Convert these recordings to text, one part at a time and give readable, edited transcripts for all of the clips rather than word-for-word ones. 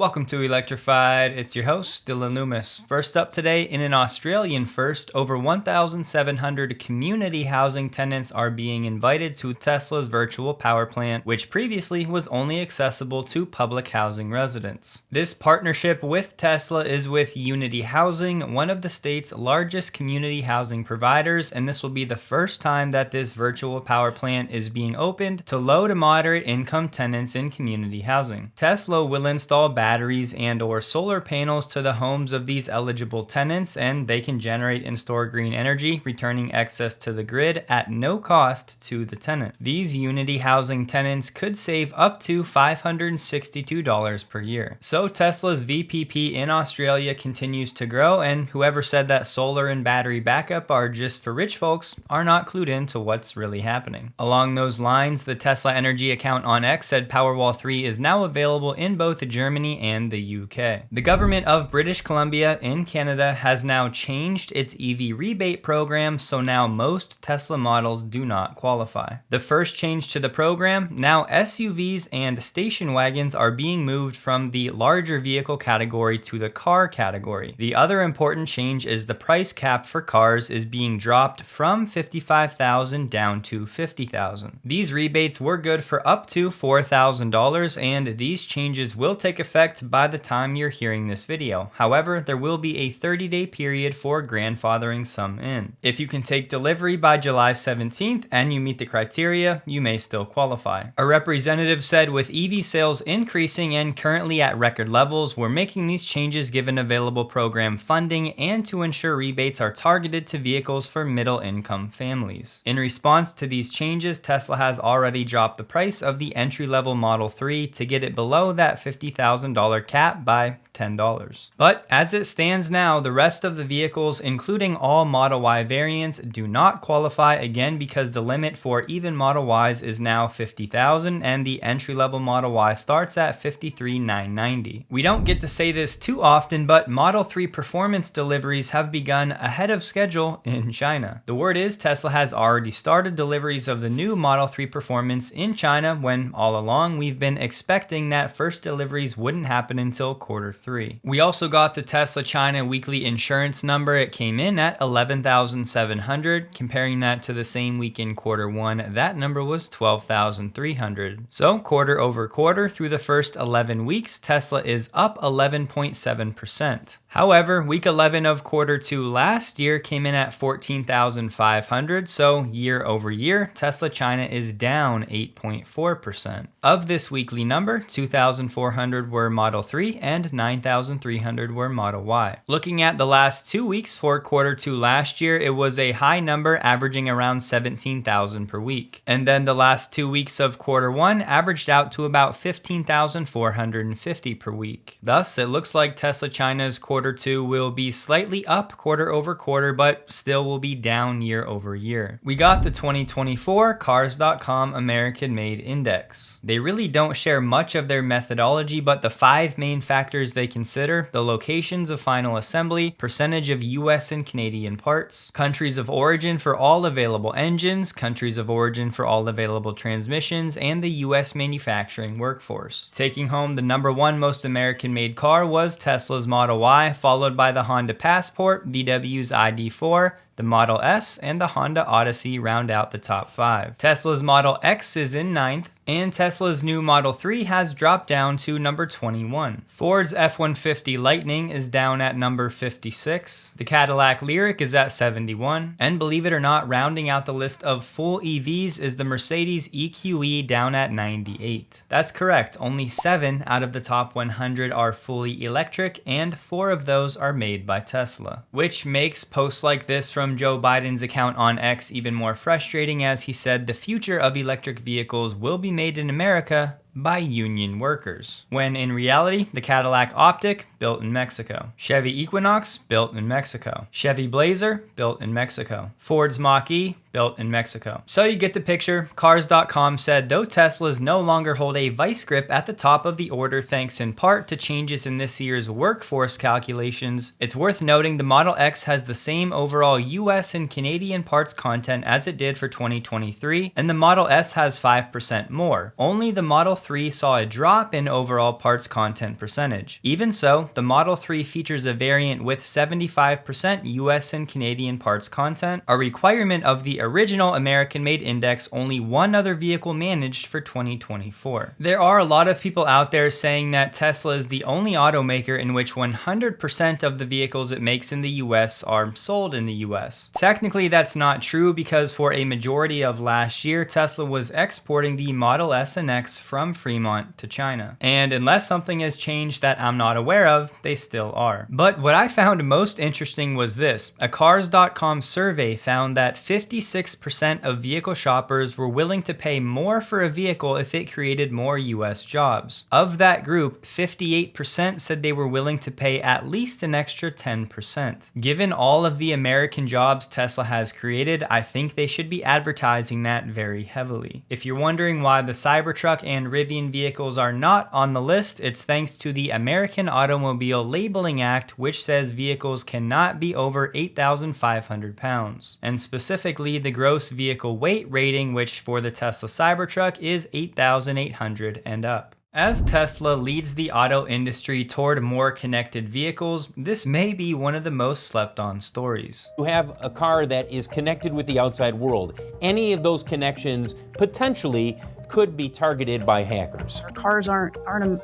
Welcome to Electrified. It's your host, Dylan Loomis. First up today, in an Australian first, over 1,700 community housing tenants are being invited to Tesla's virtual power plant, which previously was only accessible to public housing residents. This partnership with Tesla is with Unity Housing, one of the state's largest community housing providers, and this will be the first time that this virtual power plant is being opened to low to moderate income tenants in community housing. Tesla will install batteries and/or solar panels to the homes of these eligible tenants, and they can generate and store green energy, returning excess to the grid at no cost to the tenant. These Unity Housing tenants could save up to $562 per year. So Tesla's VPP in Australia continues to grow, and whoever said that solar and battery backup are just for rich folks are not clued into what's really happening. Along those lines, the Tesla Energy account on X said Powerwall 3 is now available in both Germany and the UK. The government of British Columbia in Canada has now changed its EV rebate program, so now most Tesla models do not qualify. The first change to the program, now SUVs and station wagons are being moved from the larger vehicle category to the car category. The other important change is the price cap for cars is being dropped from $55,000 down to $50,000. These rebates were good for up to $4,000, and these changes will take effect by the time you're hearing this video. However, there will be a 30-day period for grandfathering some in. If you can take delivery by July 17th and you meet the criteria, you may still qualify. A representative said with EV sales increasing and currently at record levels, we're making these changes given available program funding and to ensure rebates are targeted to vehicles for middle-income families. In response to these changes, Tesla has already dropped the price of the entry-level Model 3 to get it below that $50,000 cap by $10. But as it stands now, the rest of the vehicles, including all Model Y variants, do not qualify, again because the limit for even Model Ys is now $50,000 and the entry-level Model Y starts at $53,990. We don't get to say this too often, but Model 3 performance deliveries have begun ahead of schedule in China. The word is Tesla has already started deliveries of the new Model 3 performance in China, when all along we've been expecting that first deliveries wouldn't happen until Q3. We also got the Tesla China weekly insurance number. It came in at 11,700. Comparing that to the same week in Q1, that number was 12,300. So quarter over quarter through the first 11 weeks, Tesla is up 11.7%. However, week 11 of Q2 last year came in at 14,500, so year over year, Tesla China is down 8.4%. Of this weekly number, 2,400 were Model 3 and 9,300 were Model Y. Looking at the last 2 weeks for Q2 last year, it was a high number averaging around 17,000 per week. And then the last 2 weeks of Q1 averaged out to about 15,450 per week. Thus, it looks like Tesla China's Q2 will be slightly up quarter over quarter, but still will be down year over year. We got the 2024 Cars.com American Made Index. They really don't share much of their methodology, but the 5 main factors they consider: the locations of final assembly, percentage of US and Canadian parts, countries of origin for all available engines, countries of origin for all available transmissions, and the US manufacturing workforce. Taking home the #1 most American made car was Tesla's Model Y, followed by the Honda Passport, VW's ID4, the Model S, and the Honda Odyssey round out the top 5. Tesla's Model X is in 9th, and Tesla's new Model 3 has dropped down to number 21. Ford's F-150 Lightning is down at number 56. The Cadillac Lyriq is at 71. And believe it or not, rounding out the list of full EVs is the Mercedes EQE down at 98. That's correct, only 7 out of the top 100 are fully electric, and 4 of those are made by Tesla. Which makes posts like this from Joe Biden's account on X even more frustrating, as he said the future of electric vehicles will be made in America by union workers, when in reality, the Cadillac Optic, built in Mexico. Chevy Equinox, built in Mexico. Chevy Blazer, built in Mexico. Ford's Mach-E, built in Mexico. So you get the picture. Cars.com said, though Teslas no longer hold a vice grip at the top of the order thanks in part to changes in this year's workforce calculations, it's worth noting the Model X has the same overall US and Canadian parts content as it did for 2023, and the Model S has 5% more. Only the Model 3 saw a drop in overall parts content percentage. Even so, the Model 3 features a variant with 75% US and Canadian parts content, a requirement of the original American-made index only one other vehicle managed for 2024. There are a lot of people out there saying that Tesla is the only automaker in which 100% of the vehicles it makes in the US are sold in the US. Technically, that's not true because for a majority of last year, Tesla was exporting the Model S and X from Fremont to China. And unless something has changed that I'm not aware of, they still are. But what I found most interesting was this. A Cars.com survey found that 56% of vehicle shoppers were willing to pay more for a vehicle if it created more US jobs. Of that group, 58% said they were willing to pay at least an extra 10%. Given all of the American jobs Tesla has created, I think they should be advertising that very heavily. If you're wondering why the Cybertruck and Rivian vehicles are not on the list, it's thanks to the American Automobile Labeling Act, which says vehicles cannot be over 8,500 pounds. And specifically, the gross vehicle weight rating, which for the Tesla Cybertruck is 8,800 and up. As Tesla leads the auto industry toward more connected vehicles, this may be one of the most slept on stories. You have a car that is connected with the outside world. Any of those connections potentially could be targeted by hackers. Cars aren't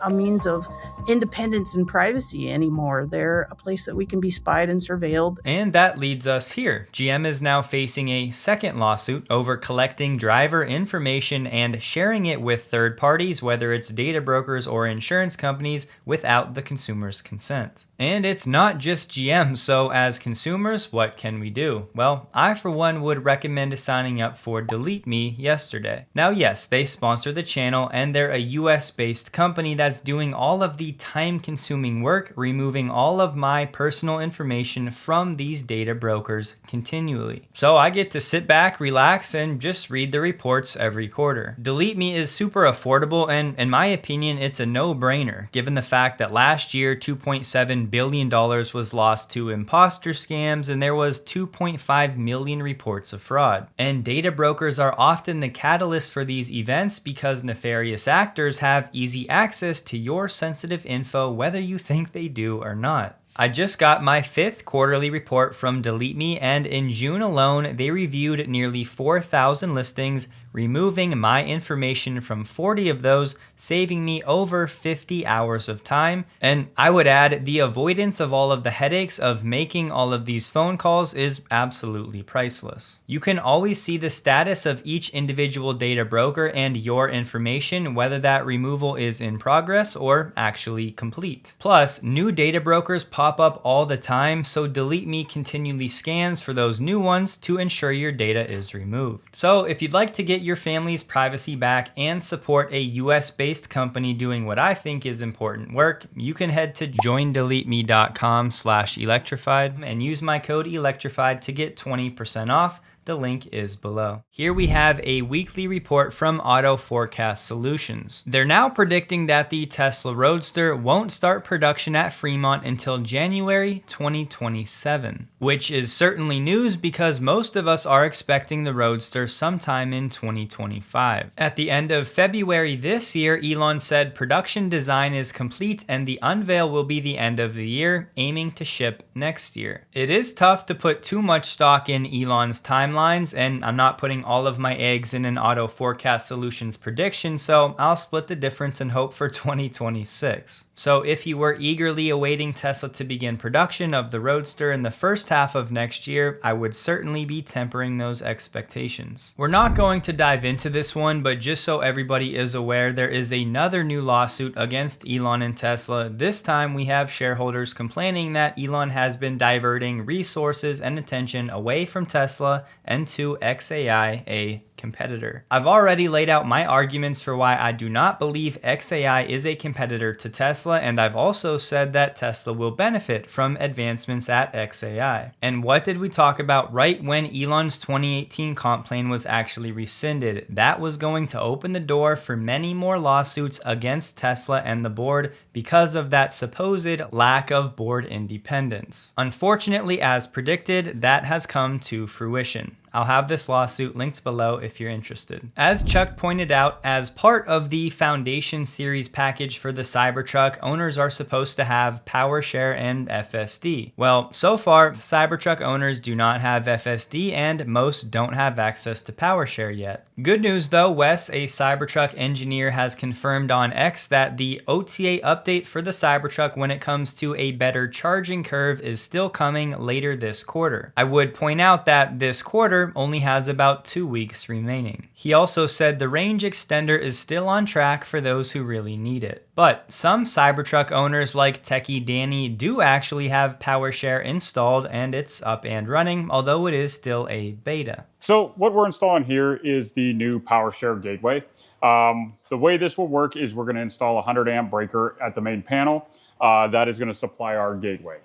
a means of independence and privacy anymore. They're a place that we can be spied and surveilled. And that leads us here. GM is now facing a second lawsuit over collecting driver information and sharing it with third parties, whether it's data brokers or insurance companies, without the consumer's consent. And it's not just GM, so as consumers, what can we do? Well, I for one would recommend signing up for Delete Me yesterday. Now yes, they sponsor the channel and they're a US based company that's doing all of the time consuming work, removing all of my personal information from these data brokers continually. So I get to sit back, relax, and just read the reports every quarter. Delete Me is super affordable and in my opinion, it's a no-brainer given the fact that last year $2.7 billion was lost to imposter scams and there was 2.5 million reports of fraud. And data brokers are often the catalyst for these events because nefarious actors have easy access to your sensitive info whether you think they do or not. I just got my 5th quarterly report from Delete Me, and in June alone, they reviewed nearly 4,000 listings, removing my information from 40 of those, saving me over 50 hours of time. And I would add, the avoidance of all of the headaches of making all of these phone calls is absolutely priceless. You can always see the status of each individual data broker and your information, whether that removal is in progress or actually complete. Plus, new data brokers pop up all the time, so Delete Me continually scans for those new ones to ensure your data is removed. So if you'd like to get your family's privacy back and support a US-based company doing what I think is important work, you can head to joindeleteme.com/electrified and use my code electrified to get 20% off. The link is below. Here we have a weekly report from Auto Forecast Solutions. They're now predicting that the Tesla Roadster won't start production at Fremont until January 2027, which is certainly news because most of us are expecting the Roadster sometime in 2025. At the end of February this year, Elon said production design is complete and the unveil will be the end of the year, aiming to ship next year. It is tough to put too much stock in Elon's timeline, and I'm not putting all of my eggs in an Auto Forecast Solutions prediction, so I'll split the difference and hope for 2026. So if you were eagerly awaiting Tesla to begin production of the Roadster in the first half of next year, I would certainly be tempering those expectations. We're not going to dive into this one, but just so everybody is aware, there is another new lawsuit against Elon and Tesla. This time we have shareholders complaining that Elon has been diverting resources and attention away from Tesla and to xAI, a competitor. I've already laid out my arguments for why I do not believe xAI is a competitor to Tesla, Tesla, and I've also said that Tesla will benefit from advancements at XAI. And what did we talk about right when Elon's 2018 comp plan was actually rescinded? That was going to open the door for many more lawsuits against Tesla and the board because of that supposed lack of board independence. Unfortunately, as predicted, that has come to fruition. I'll have this lawsuit linked below if you're interested. As Chuck pointed out, as part of the Foundation Series package for the Cybertruck, owners are supposed to have Powershare and FSD. Well, so far, Cybertruck owners do not have FSD and most don't have access to Powershare yet. Good news though, Wes, a Cybertruck engineer, has confirmed on X that the OTA update for the Cybertruck when it comes to a better charging curve is still coming later this quarter. I would point out that this quarter only has about 2 weeks remaining. He also said the range extender is still on track for those who really need it. But some Cybertruck owners like Techie Danny do actually have Powershare installed and it's up and running, although it is still a beta. So what we're installing here is the new Powershare gateway. The way this will work is we're going to install a 100 amp breaker at the main panel. That is going to supply our gateway.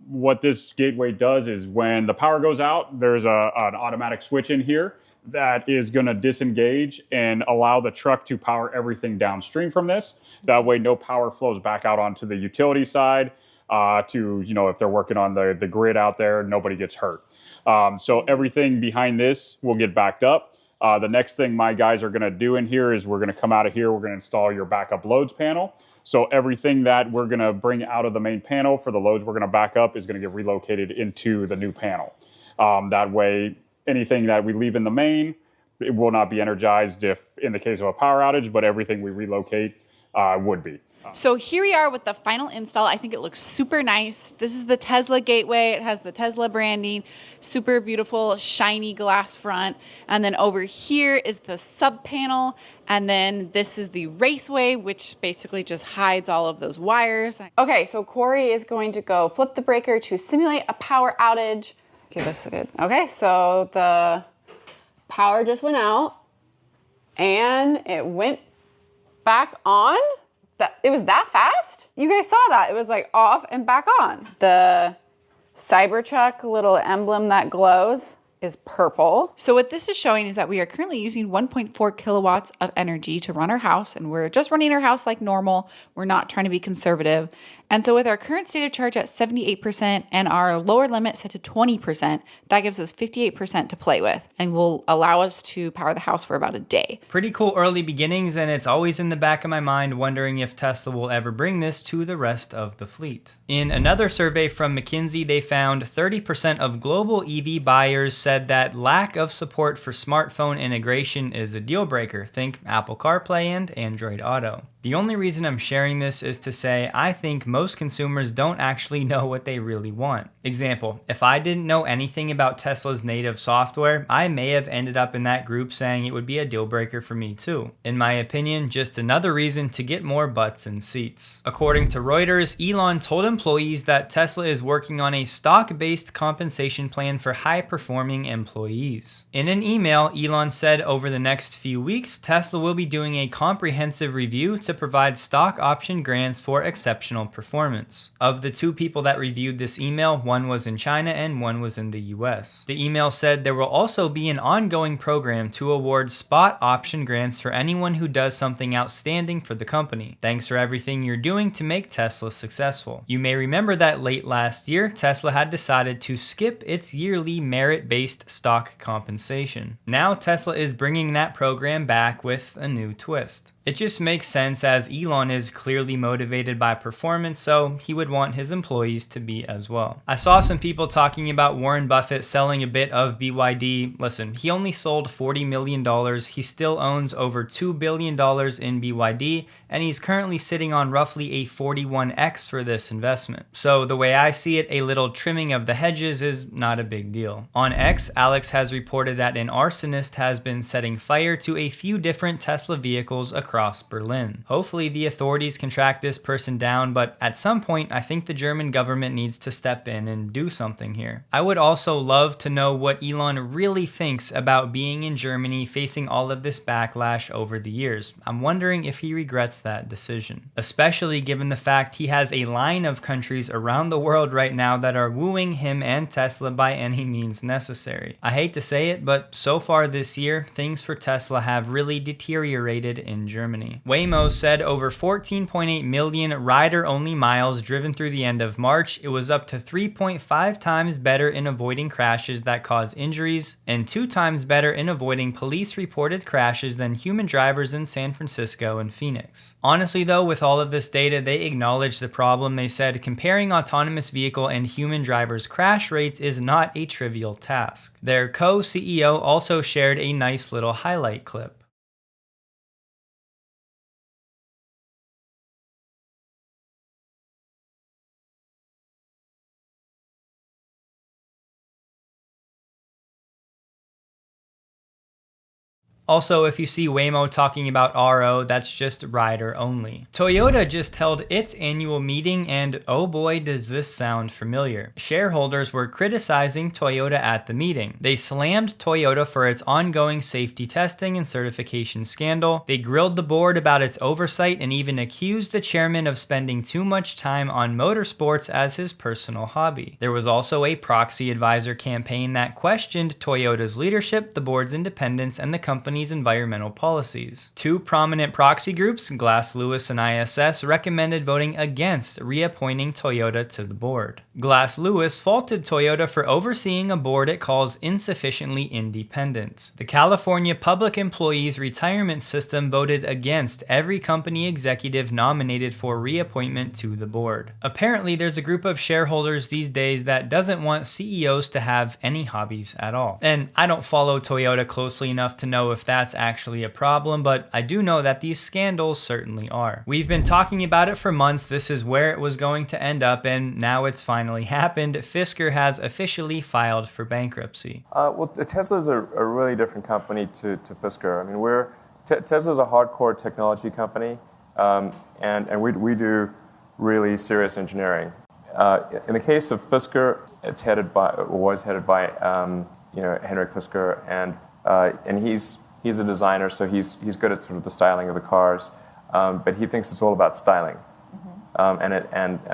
What this gateway does is when the power goes out, there's an automatic switch in here that is going to disengage and allow the truck to power everything downstream from this. That way no power flows back out onto the utility side if they're working on the grid out there, nobody gets hurt. So everything behind this will get backed up. The next thing my guys are going to do in here is we're going to come out of here, we're going to install your backup loads panel. So everything that we're going to bring out of the main panel for the loads we're going to back up is going to get relocated into the new panel. That way, anything that we leave in the main, it will not be energized if in the case of a power outage, but everything we relocate would be. So here we are with the final install. I think it looks super nice. This is the Tesla gateway. It has the Tesla branding, super beautiful, shiny glass front. And then over here is the sub panel. And then this is the raceway, which basically just hides all of those wires. Okay, so Corey is going to go flip the breaker to simulate a power outage. Give us a good, okay, so the power just went out and it went back on. It was that fast? You guys saw that. It was like off and back on. The Cybertruck little emblem that glows is purple. So what this is showing is that we are currently using 1.4 kilowatts of energy to run our house, and we're just running our house like normal. We're not trying to be conservative. And so with our current state of charge at 78% and our lower limit set to 20%, that gives us 58% to play with and will allow us to power the house for about a day. Pretty cool early beginnings, and it's always in the back of my mind wondering if Tesla will ever bring this to the rest of the fleet. In another survey from McKinsey, they found 30% of global EV buyers said that lack of support for smartphone integration is a deal breaker. Think Apple CarPlay and Android Auto. The only reason I'm sharing this is to say I think most consumers don't actually know what they really want. Example, if I didn't know anything about Tesla's native software, I may have ended up in that group saying it would be a deal breaker for me too. In my opinion, just another reason to get more butts in seats. According to Reuters, Elon told employees that Tesla is working on a stock-based compensation plan for high-performing employees. In an email, Elon said over the next few weeks, Tesla will be doing a comprehensive review to provide stock option grants for exceptional performance. Of the two people that reviewed this email, one was in China and one was in the US. The email said there will also be an ongoing program to award spot option grants for anyone who does something outstanding for the company. Thanks for everything you're doing to make Tesla successful. You may remember that late last year, Tesla had decided to skip its yearly merit-based stock compensation. Now Tesla is bringing that program back with a new twist. It just makes sense as Elon is clearly motivated by performance, so he would want his employees to be as well. I saw some people talking about Warren Buffett selling a bit of BYD. Listen, he only sold $40 million. He still owns over $2 billion in BYD, and he's currently sitting on roughly a 41x for this investment. So the way I see it, a little trimming of the hedges is not a big deal. On X, Alex has reported that an arsonist has been setting fire to a few different Tesla vehicles across across Berlin. Hopefully the authorities can track this person down, but at some point I think the German government needs to step in and do something here. I would also love to know what Elon really thinks about being in Germany facing all of this backlash over the years. I'm wondering if he regrets that decision, especially given the fact he has a line of countries around the world right now that are wooing him and Tesla by any means necessary. I hate to say it, but so far this year, things for Tesla have really deteriorated in Germany. Waymo said over 14.8 million rider-only miles driven through the end of March. It was up to 3.5 times better in avoiding crashes that cause injuries, and 2 times better in avoiding police-reported crashes than human drivers in San Francisco and Phoenix. Honestly though, with all of this data, they acknowledged the problem. They said comparing autonomous vehicle and human drivers' crash rates is not a trivial task. Their co-CEO also shared a nice little highlight clip. Also, if you see Waymo talking about RO, that's just rider only. Toyota just held its annual meeting, and oh boy does this sound familiar. Shareholders were criticizing Toyota at the meeting. They slammed Toyota for its ongoing safety testing and certification scandal. They grilled the board about its oversight and even accused the chairman of spending too much time on motorsports as his personal hobby. There was also a proxy advisor campaign that questioned Toyota's leadership, the board's independence, and the company's environmental policies. 2 prominent proxy groups, Glass Lewis and ISS, recommended voting against reappointing Toyota to the board. Glass Lewis faulted Toyota for overseeing a board it calls insufficiently independent. The California Public Employees Retirement System voted against every company executive nominated for reappointment to the board. Apparently, there's a group of shareholders these days that doesn't want CEOs to have any hobbies at all. And I don't follow Toyota closely enough to know if that's actually a problem, but I do know that these scandals certainly are. We've been talking about it for months. This is where it was going to end up, and now it's finally happened. Fisker has officially filed for bankruptcy. Well, Tesla is a really different company to Fisker. I mean, Tesla is a hardcore technology company, and we do really serious engineering. In the case of Fisker, it's was headed by Henrik Fisker, and he's a designer, so he's good at sort of the styling of the cars, but he thinks it's all about styling, and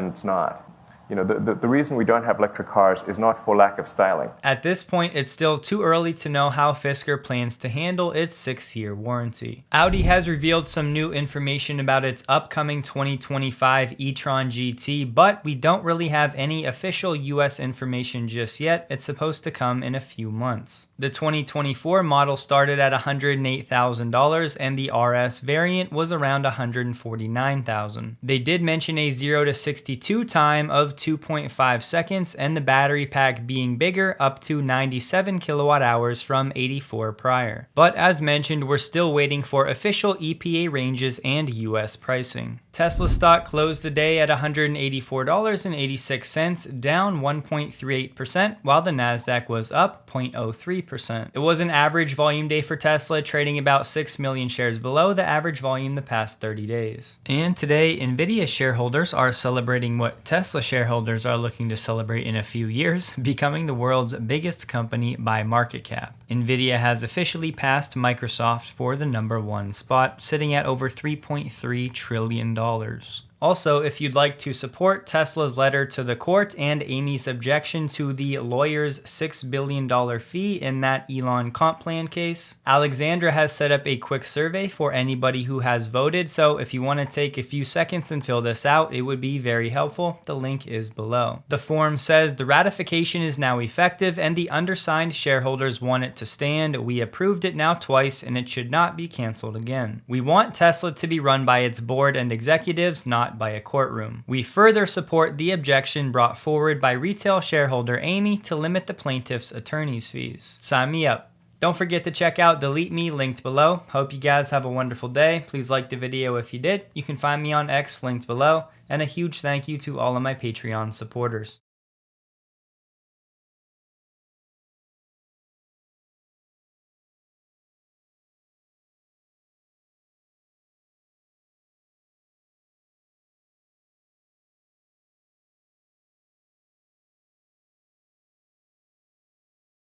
it's not. You know, the reason we don't have electric cars is not for lack of styling. At this point, it's still too early to know how Fisker plans to handle its 6-year warranty. Audi has revealed some new information about its upcoming 2025 e-tron GT, but we don't really have any official US information just yet. It's supposed to come in a few months. The 2024 model started at $108,000, and the RS variant was around $149,000. They did mention a 0 to 62 time of 2.5 seconds, and the battery pack being bigger, up to 97 kilowatt hours from 84 prior. But as mentioned, we're still waiting for official EPA ranges and US pricing. Tesla stock closed the day at $184.86, down 1.38%, while the Nasdaq was up 0.03%. It was an average volume day for Tesla, trading about 6 million shares below the average volume the past 30 days. And today, Nvidia shareholders are celebrating what Tesla shareholders are looking to celebrate in a few years, becoming the world's biggest company by market cap. Nvidia has officially passed Microsoft for the #1 spot, sitting at over $3.3 trillion. Also, if you'd like to support Tesla's letter to the court and Amy's objection to the lawyer's $6 billion fee in that Elon comp plan case, Alexandra has set up a quick survey for anybody who has voted, so if you want to take a few seconds and fill this out, it would be very helpful. The link is below. The form says the ratification is now effective and the undersigned shareholders want it to stand. We approved it now twice and it should not be canceled again. We want Tesla to be run by its board and executives, not by a courtroom. We further support the objection brought forward by retail shareholder Amy to limit the plaintiff's attorney's fees. Sign me up. Don't forget to check out Delete Me, linked below. Hope you guys have a wonderful day. Please like the video if you did. You can find me on X, linked below. And a huge thank you to all of my Patreon supporters.